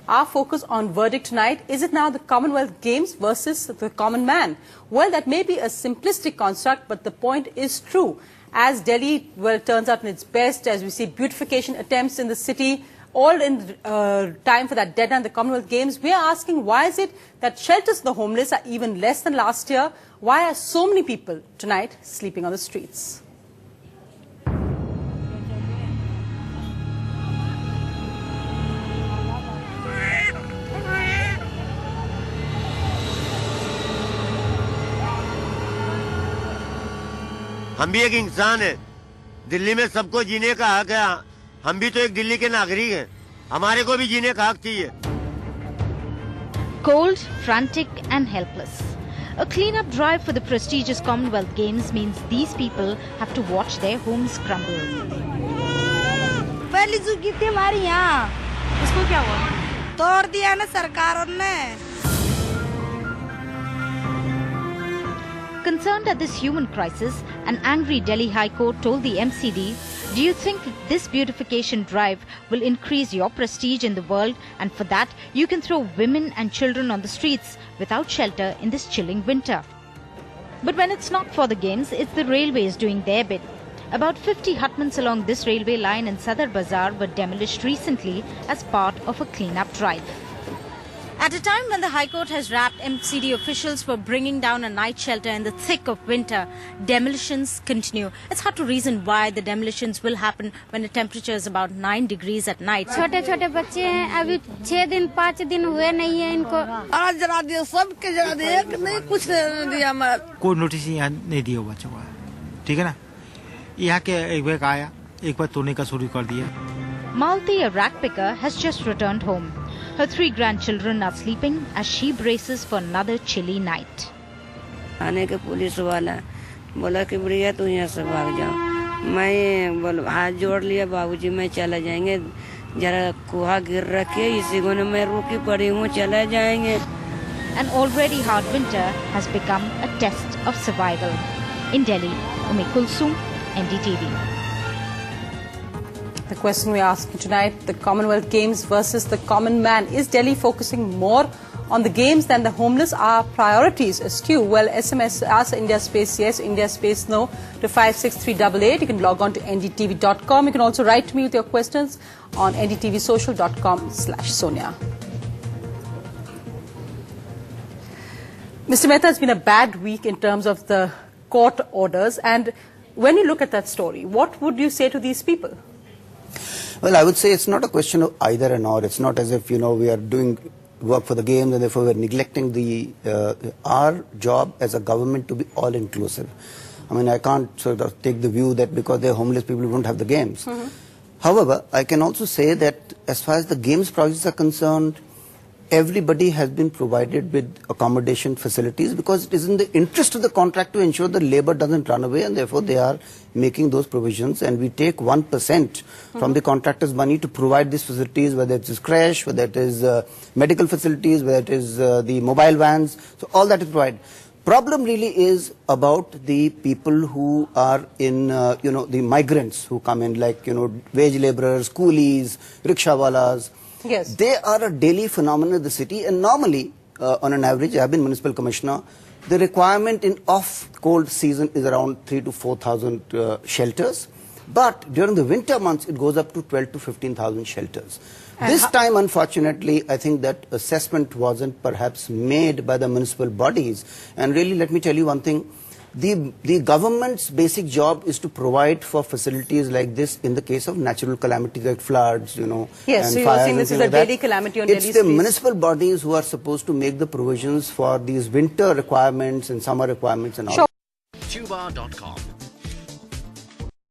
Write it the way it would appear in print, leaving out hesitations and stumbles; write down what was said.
Our focus on verdict tonight, is it now the Commonwealth Games versus the common man? Well, that may be a simplistic construct, but the point is true. As Delhi, well, turns out in its best, as we see beautification attempts in the city, all in time for that deadline, the Commonwealth Games, we are asking, why is it that shelters for the homeless are even less than last year? Why are so many people tonight sleeping on the streets? हम भी एक इंसान हैं। दिल्ली में सबको जीने का हक है। हम भी तो एक दिल्ली के नागरिक हैं। हमारे को भी जीने का हक चाहिए। Cold, frantic and helpless. A clean-up drive for the prestigious Commonwealth Games means these people have to watch their homes crumble. पहली जो की थी हमारी यहाँ, उसको क्या हुआ? तोड़ दिया ना सरकार ने। Concerned at this human crisis, an angry Delhi High Court told the MCD, "Do you think this beautification drive will increase your prestige in the world, and for that you can throw women and children on the streets without shelter in this chilling winter?" But when it's not for the games, it's the railways doing their bit. About 50 hutments along this railway line in Sadar Bazaar were demolished recently as part of a clean-up drive. At a time when the High Court has wrapped MCD officials for bringing down a night shelter in the thick of winter, demolitions continue. It's hard to reason why the demolitions will happen when the temperature is about 9 degrees at night. छोटे-छोटे बच्चे हैं, अभी 6 दिन 5 दिन हुए नहीं है इनको। आज जरा दिया, सबके जरा दिया, एक नहीं कुछ नहीं दिया हमारा। कोई नोटिस यहाँ नहीं दिया बच्चों का, ठीक है ना? यहाँ के एक बार आया, एक बार तोड़ने का शुरू कर दिया। Malti, a rack picker, has just returned home. Her 3 grandchildren are sleeping as she braces for another chilly night. आने के पुलिस वाला बोला कि बढ़िया तू यहाँ से भाग जाओ। मैं बोल हाथ जोड़ लिया, बाबूजी मैं चला जाएंगे, जरा कुहा गिर रखिए, इसी को मैं रुकी पड़ी हूँ, चला जाएंगे। An already hard winter has become a test of survival. In Delhi, Umi Kulsum, NDTV. The question we're asking tonight, the Commonwealth Games versus the common man. Is Delhi focusing more on the games than the homeless? Are priorities askew? Well, SMS ask India Space yes, India Space no to 56388. You can log on to ndtv.com. You can also write to me with your questions on ndtvsocial.com/Sonia. Mr. Mehta, it's been a bad week in terms of the court orders. And when you look at that story, what would you say to these people? Well, I would say it's not a question of either and or. It's not as if, we are doing work for the games and therefore we're neglecting our job as a government to be all-inclusive. I mean, I can't sort of take the view that because they're homeless people, we won't have the games. However, I can also say that as far as the games projects are concerned, everybody has been provided with accommodation facilities because it is in the interest of the contract to ensure the labor doesn't run away, and therefore they are making those provisions, and we take 1% from the contractor's money to provide these facilities, whether it is crash, whether it is medical facilities, whether it is the mobile vans, so all that is provided. Problem really is about the people who are in, the migrants who come in, like, wage laborers, coolies, rickshawalas. Yes. They are a daily phenomenon of the city, and normally, on an average, I have been municipal commissioner, the requirement in off-cold season is around 3,000 to 4,000 shelters. But during the winter months, it goes up to 12,000 to 15,000 shelters. And this time, unfortunately, I think that assessment wasn't perhaps made by the municipal bodies. And really, let me tell you one thing. The government's basic job is to provide for facilities like this in the case of natural calamities like floods, Yes, and so you're fires saying this is a daily calamity on Delhi streets. It's the municipal bodies who are supposed to make the provisions for these winter requirements and summer requirements and all. Tuba.com